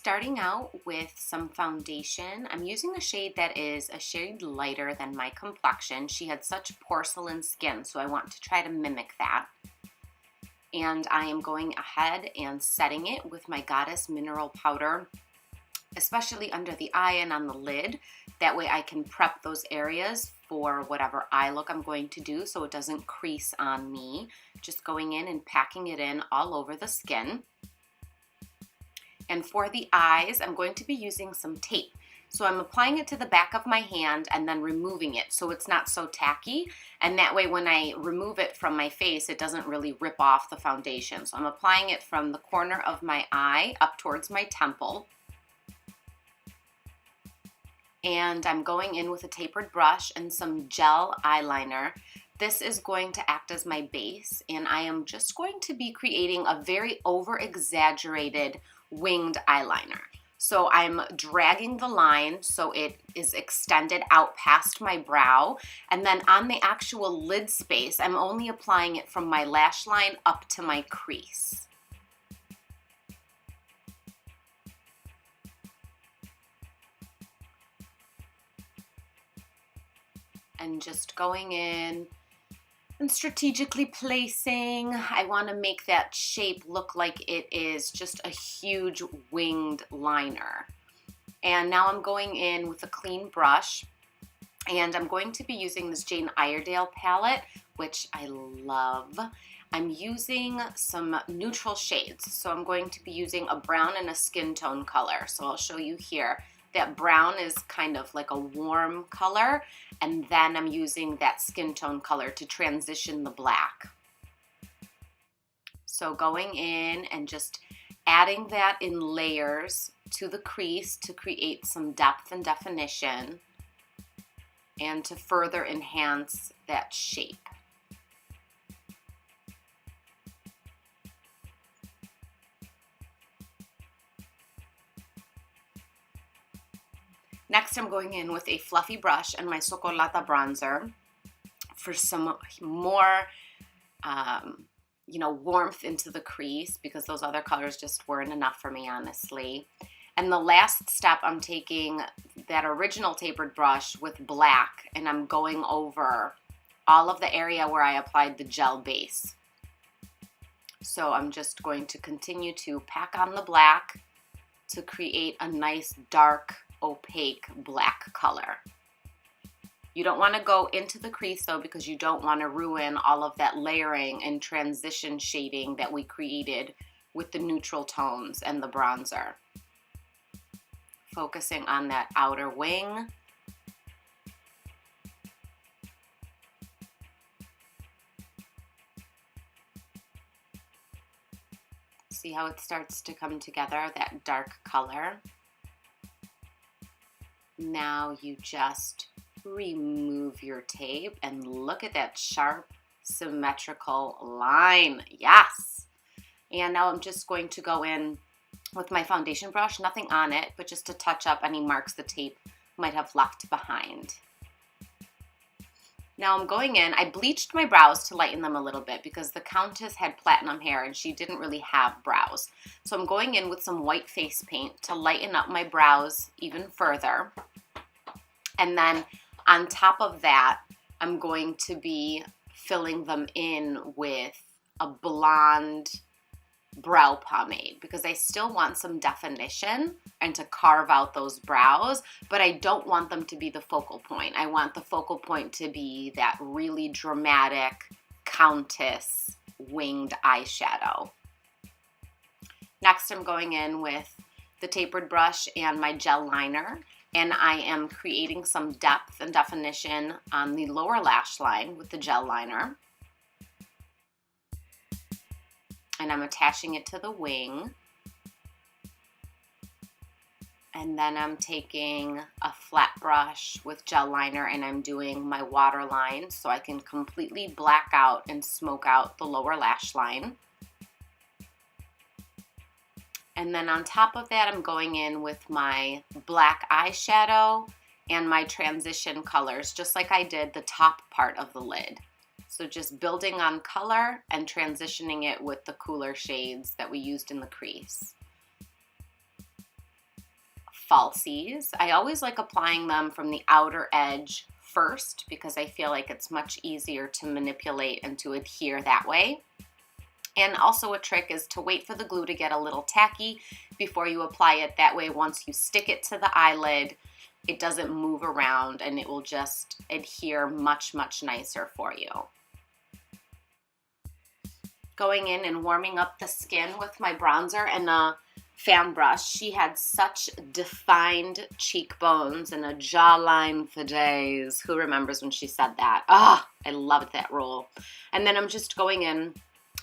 Starting out with some foundation, I'm using a shade that is a shade lighter than my complexion. She had such porcelain skin, so I want to try to mimic that. And I am going ahead and setting it with my Goddess Mineral Powder, especially under the eye and on the lid. That way I can prep those areas for whatever eye look I'm going to do so it doesn't crease on me. Just going in and packing it in all over the skin. And for the eyes, I'm going to be using some tape. So I'm applying it to the back of my hand and then removing it so it's not so tacky. And that way when I remove it from my face, it doesn't really rip off the foundation. So I'm applying it from the corner of my eye up towards my temple. And I'm going in with a tapered brush and some gel eyeliner. This is going to act as my base, and I am just going to be creating a very over-exaggerated winged eyeliner. So I'm dragging the line so it is extended out past my brow, and then on the actual lid space, I'm only applying it from my lash line up to my crease. And just going in and strategically placing. I want to make that shape look like it is just a huge winged liner. And now I'm going in with a clean brush, and I'm going to be using this Jane Iredale palette, which I love. I'm using some neutral shades. So I'm going to be using a brown and a skin tone color. So I'll show you here. That brown is kind of like a warm color, and then I'm using that skin tone color to transition the black. So going in and just adding that in layers to the crease to create some depth and definition and to further enhance that shape. Next, I'm going in with a fluffy brush and my Chocolata bronzer for some more, warmth into the crease, because those other colors just weren't enough for me, honestly. And the last step, I'm taking that original tapered brush with black, and I'm going over all of the area where I applied the gel base. So I'm just going to continue to pack on the black to create a nice dark opaque black color. You don't want to go into the crease though, because you don't want to ruin all of that layering and transition shading that we created with the neutral tones and the bronzer. Focusing on that outer wing. See how it starts to come together, that dark color. Now you just remove your tape and look at that sharp, symmetrical line. Yes! And now I'm just going to go in with my foundation brush, nothing on it, but just to touch up any marks the tape might have left behind. Now I'm going in, I bleached my brows to lighten them a little bit because the Countess had platinum hair and she didn't really have brows. So I'm going in with some white face paint to lighten up my brows even further. And then on top of that, I'm going to be filling them in with a blonde brow pomade because I still want some definition and to carve out those brows, but I don't want them to be the focal point. I want the focal point to be that really dramatic Countess winged eyeshadow. Next, I'm going in with the tapered brush and my gel liner, and I am creating some depth and definition on the lower lash line with the gel liner. And I'm attaching it to the wing. And then I'm taking a flat brush with gel liner and I'm doing my waterline so I can completely black out and smoke out the lower lash line. And then on top of that, I'm going in with my black eyeshadow and my transition colors, just like I did the top part of the lid. So just building on color and transitioning it with the cooler shades that we used in the crease. falsies. I always like applying them from the outer edge first because I feel like it's much easier to manipulate and to adhere that way. And also a trick is to wait for the glue to get a little tacky before you apply it. That way, once you stick it to the eyelid, it doesn't move around and it will just adhere much, much nicer for you. Going in and warming up the skin with my bronzer and a fan brush. She had such defined cheekbones and a jawline for days. Who remembers when she said that? Ah, I loved that role. And then I'm just going in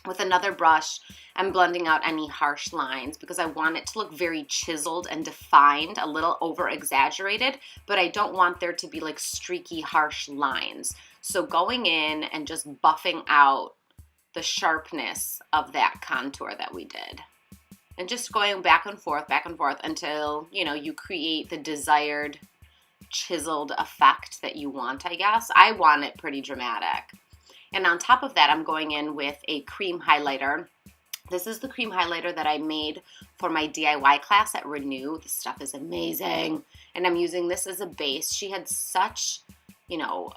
with another brush and blending out any harsh lines because I want it to look very chiseled and defined, a little over exaggerated, but I don't want there to be like streaky, harsh lines. So going in and just buffing out the sharpness of that contour that we did. And just going back and forth until, you know, you create the desired chiseled effect that you want, I guess. I want it pretty dramatic. And on top of that, I'm going in with a cream highlighter. This is the cream highlighter that I made for my DIY class at Renew. This stuff is amazing. And I'm using this as a base. She had such, you know,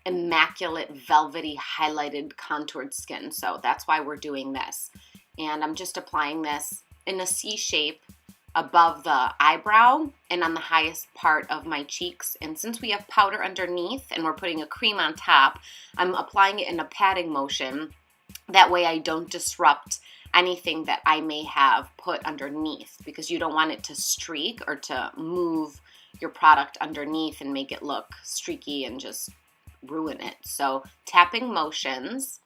immaculate, velvety, highlighted, contoured skin. So that's why we're doing this. And I'm just applying this in a C shape above the eyebrow and on the highest part of my cheeks. And since we have powder underneath and we're putting a cream on top, I'm applying it in a patting motion. That way I don't disrupt anything that I may have put underneath because you don't want it to streak or to move your product underneath and make it look streaky and just ruin it. So tapping motions.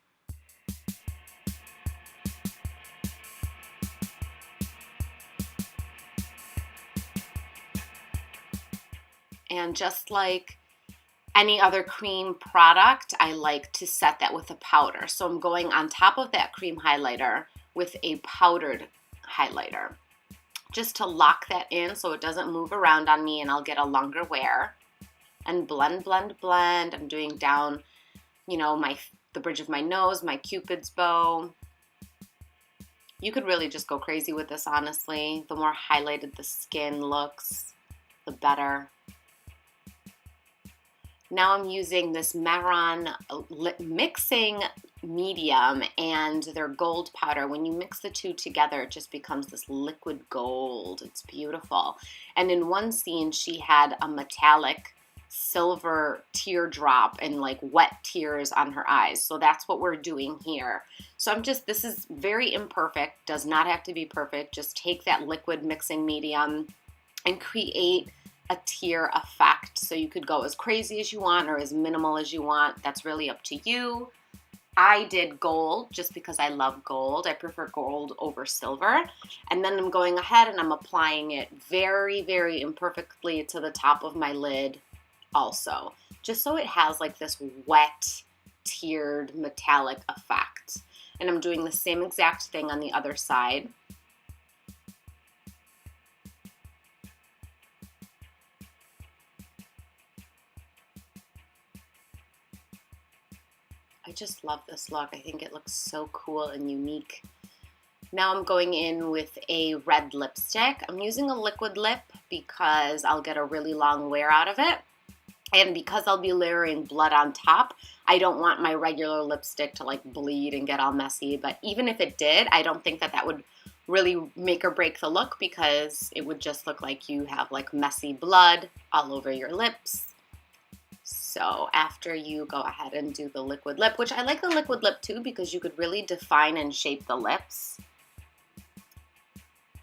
And just like any other cream product, I like to set that with a powder. So I'm going on top of that cream highlighter with a powdered highlighter just to lock that in so it doesn't move around on me and I'll get a longer wear. And blend, blend, blend. I'm doing down, you know, the bridge of my nose, my Cupid's bow. You could really just go crazy with this, honestly. The more highlighted the skin looks, the better. Now I'm using this Mehron mixing medium and their gold powder. When you mix the two together, it just becomes this liquid gold. It's beautiful. And in one scene, she had a metallic silver teardrop and like wet tears on her eyes. So that's what we're doing here. So this is very imperfect, does not have to be perfect. Just take that liquid mixing medium and create a tear effect. So you could go as crazy as you want or as minimal as you want. That's really up to you. I did gold just because I love gold. I prefer gold over silver. And then I'm going ahead and I'm applying it very, very imperfectly to the top of my lid also, just so it has like this wet, tiered, metallic effect. And I'm doing the same exact thing on the other side. I just love this look. I think it looks so cool and unique. Now I'm going in with a red lipstick. I'm using a liquid lip because I'll get a really long wear out of it. And because I'll be layering blood on top, I don't want my regular lipstick to like bleed and get all messy. But even if it did, I don't think that would really make or break the look because it would just look like you have like messy blood all over your lips. So after you go ahead and do the liquid lip, which I like the liquid lip too because you could really define and shape the lips.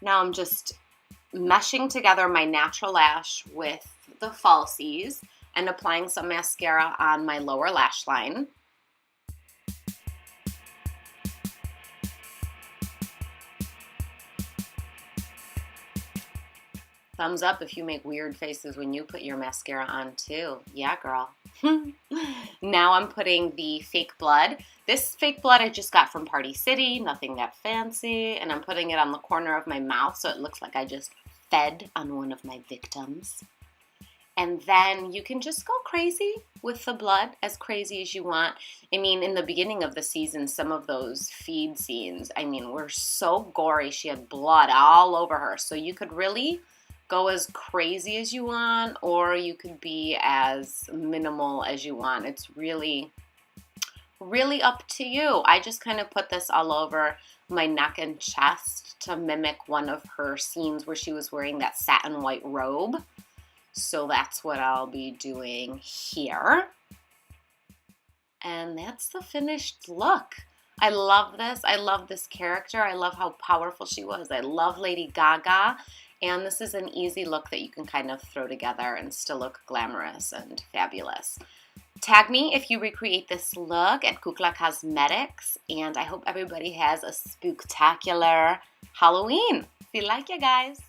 Now I'm just meshing together my natural lash with the falsies and applying some mascara on my lower lash line. Thumbs up if you make weird faces when you put your mascara on too. Yeah, girl. Now I'm putting the fake blood. This fake blood I just got from Party City, nothing that fancy, and I'm putting it on the corner of my mouth so it looks like I just fed on one of my victims. And then you can just go crazy with the blood, as crazy as you want. I mean, in the beginning of the season, some of those feed scenes, I mean, were so gory. She had blood all over her. So you could really go as crazy as you want, or you could be as minimal as you want. It's really up to you. I just kind of put this all over my neck and chest to mimic one of her scenes where she was wearing that satin white robe. So that's what I'll be doing here. And that's the finished look. I love this. I love this character. I love how powerful she was. I love Lady Gaga. And this is an easy look that you can kind of throw together and still look glamorous and fabulous. Tag me if you recreate this look at Kukla Cosmetics. And I hope everybody has a spooktacular Halloween. Feel like you guys.